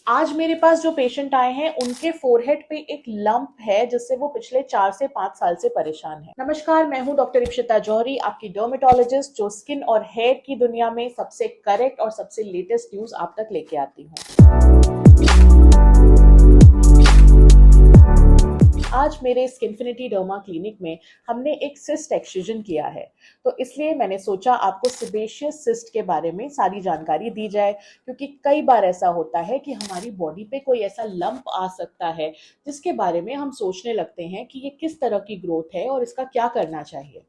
आज मेरे पास जो पेशेंट आए हैं उनके फोरहेड पे एक लंप है जिससे वो पिछले 4 से 5 साल से परेशान है। नमस्कार, मैं हूं डॉक्टर इप्शिता जौहरी, आपकी डर्मेटोलॉजिस्ट जो स्किन और हेयर की दुनिया में सबसे करेक्ट और सबसे लेटेस्ट न्यूज आप तक लेके आती हूं। आज मेरे स्किनफिनिटी डर्मा क्लिनिक में हमने एक सिस्ट एक्सcision किया है, तो इसलिए मैंने सोचा आपको सेबेशियस सिस्ट के बारे में सारी जानकारी दी जाए, क्योंकि कई बार ऐसा होता है कि हमारी बॉडी पे कोई ऐसा लंप आ सकता है जिसके बारे में हम सोचने लगते हैं कि ये किस तरह की ग्रोथ है और इसका क्या करना चाहिए।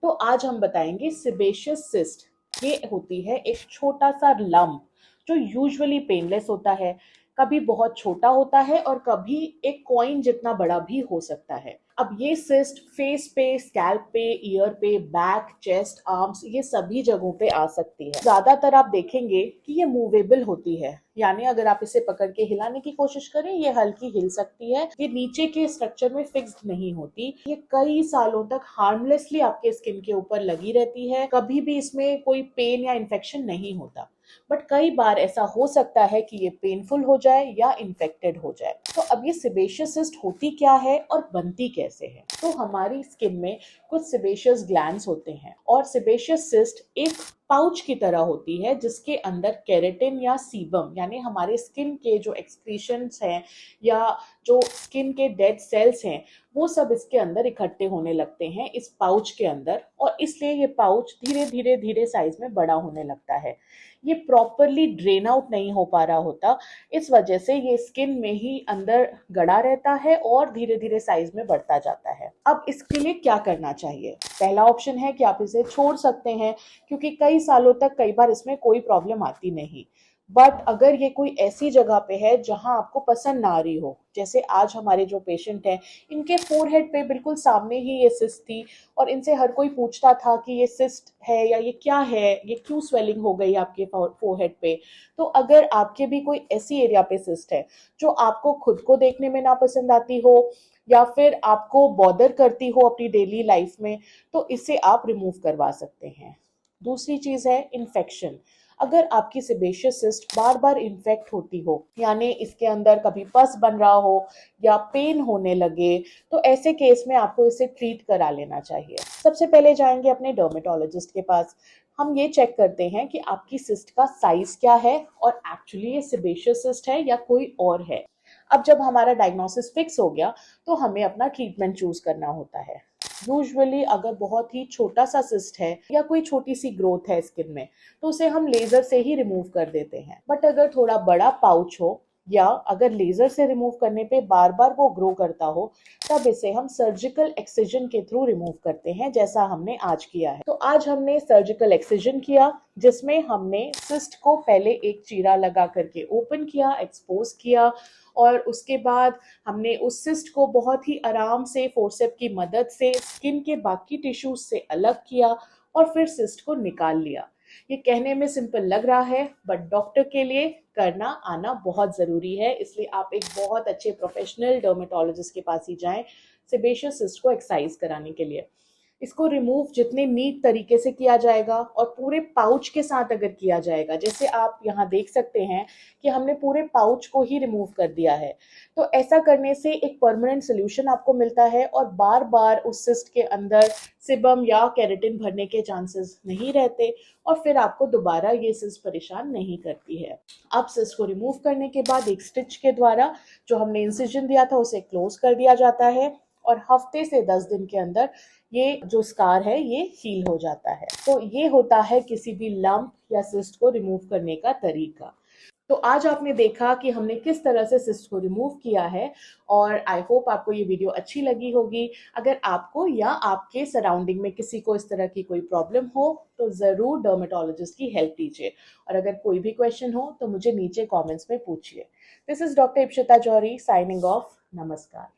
तो आज हम बताएंगे सेबेशियस सिस्ट। ये होती है एक छोटा सा लंप जो यूजुअली पेनलेस होता है, कभी बहुत छोटा होता है और कभी एक कॉइन जितना बड़ा भी हो सकता है। अब ये सिस्ट फेस पे, स्कैल्प पे, ईयर पे, बैक, चेस्ट, आर्म्स, ये सभी जगहों पे आ सकती है। ज्यादातर आप देखेंगे कि ये मूवेबल होती है, यानी अगर आप इसे पकड़ के हिलाने की कोशिश करें ये हल्की हिल सकती है। ये नीचे के स्ट्रक्चर में फिक्स्ड नहीं होती। ये कई सालों तक हार्मलेसली आपके स्किन के ऊपर लगी रहती है। कभी भी इसमें कोई पेन या इन्फेक्शन नहीं होता, बट कई बार ऐसा हो सकता है कि ये पेनफुल हो जाए या इन्फेक्टेड हो जाए। तो अब ये सेबेशियस सिस्ट होती क्या है और बनती कैसे है? तो हमारी स्किन में कुछ सेबेशियस ग्लैंड्स होते हैं और सेबेशियस सिस्ट एक पाउच की तरह होती है जिसके अंदर केराटिन या सीबम, यानी हमारे स्किन के जो एक्सक्रीशंस हैं या जो स्किन के डेड सेल्स हैं वो सब इसके अंदर इकट्ठे होने लगते हैं इस पाउच के अंदर, और इसलिए ये पाउच धीरे धीरे धीरे साइज में बड़ा होने लगता है। ये प्रॉपरली ड्रेन आउट नहीं हो पा रहा होता, इस वजह से ये स्किन में ही अंदर गड़ा रहता है और धीरे धीरे साइज में बढ़ता जाता है। अब इसके लिए क्या करना चाहिए? पहला ऑप्शन है कि आप इसे छोड़ सकते हैं, क्योंकि कई सालों तक कई बार इसमें कोई प्रॉब्लम आती नहीं। बट अगर ये कोई ऐसी जगह पे है जहां आपको पसंद ना आ रही हो, जैसे आज हमारे जो पेशेंट हैं इनके फोरहेड पे बिल्कुल सामने ही ये सिस्ट थी और इनसे हर कोई पूछता था कि ये सिस्ट है या ये क्या है, ये क्यों स्वेलिंग हो गई आपके फोरहेड पे। तो अगर आपके भी कोई ऐसी एरिया पे सिस्ट है जो आपको खुद को देखने में ना पसंद आती हो या फिर आपको बॉदर करती हो अपनी डेली लाइफ में, तो इसे आप रिमूव करवा सकते हैं। दूसरी चीज है इन्फेक्शन। अगर आपकी सेबेशियस सिस्ट बार बार इन्फेक्ट होती हो, यानी इसके अंदर कभी पस बन रहा हो या पेन होने लगे, तो ऐसे केस में आपको इसे ट्रीट करा लेना चाहिए। सबसे पहले जाएंगे अपने डर्मेटोलॉजिस्ट के पास। हम ये चेक करते हैं कि आपकी सिस्ट का साइज क्या है और एक्चुअली ये सेबेशियस सिस्ट है या कोई और है। अब जब हमारा डायग्नोसिस फिक्स हो गया तो हमें अपना ट्रीटमेंट चूज करना होता है। यूजुअली अगर बहुत ही छोटा सा सिस्ट है या कोई छोटी सी ग्रोथ है स्किन में तो उसे हम लेजर से ही रिमूव कर देते हैं। बट अगर थोड़ा बड़ा पाउच हो या अगर लेजर से रिमूव करने पे बार बार वो ग्रो करता हो, तब इसे हम सर्जिकल एक्सिजन के थ्रू रिमूव करते हैं, जैसा हमने आज किया है। तो आज हमने सर्जिकल एक्सिजन किया जिसमें हमने सिस्ट को पहले एक चीरा लगा करके ओपन किया, एक्सपोज किया, और उसके बाद हमने उस सिस्ट को बहुत ही आराम से फोर्सेप की मदद से स्किन के बाकी टिश्यूज से अलग किया और फिर सिस्ट को निकाल लिया। ये कहने में सिंपल लग रहा है, बट डॉक्टर के लिए करना आना बहुत ज़रूरी है, इसलिए आप एक बहुत अच्छे प्रोफेशनल डर्मेटोलॉजिस्ट के पास ही जाएं सेबेशियस सिस्ट को एक्सरसाइज कराने के लिए। इसको रिमूव जितने नीट तरीके से किया जाएगा और पूरे पाउच के साथ अगर किया जाएगा, जैसे आप यहाँ देख सकते हैं कि हमने पूरे पाउच को ही रिमूव कर दिया है, तो ऐसा करने से एक परमानेंट सोल्यूशन आपको मिलता है और बार बार उस सिस्ट के अंदर सिबम या केराटिन भरने के चांसेस नहीं रहते और फिर आपको दोबारा ये सिस्ट परेशान नहीं करती है। अब सिस्ट को रिमूव करने के बाद एक स्टिच के द्वारा जो हमने इंसिजन दिया था उसे क्लोज कर दिया जाता है और हफ्ते से 10 दिन के अंदर ये जो स्कार है ये हील हो जाता है। तो ये होता है किसी भी लंप या सिस्ट को रिमूव करने का तरीका। तो आज आपने देखा कि हमने किस तरह से सिस्ट को रिमूव किया है और आई होप आपको ये वीडियो अच्छी लगी होगी। अगर आपको या आपके सराउंडिंग में किसी को इस तरह की कोई प्रॉब्लम हो तो ज़रूर डर्मेटोलॉजिस्ट की हेल्प लीजिए, और अगर कोई भी क्वेश्चन हो तो मुझे नीचे कमेंट्स में पूछिए। This is doctor Ipshita Johri signing off. नमस्कार।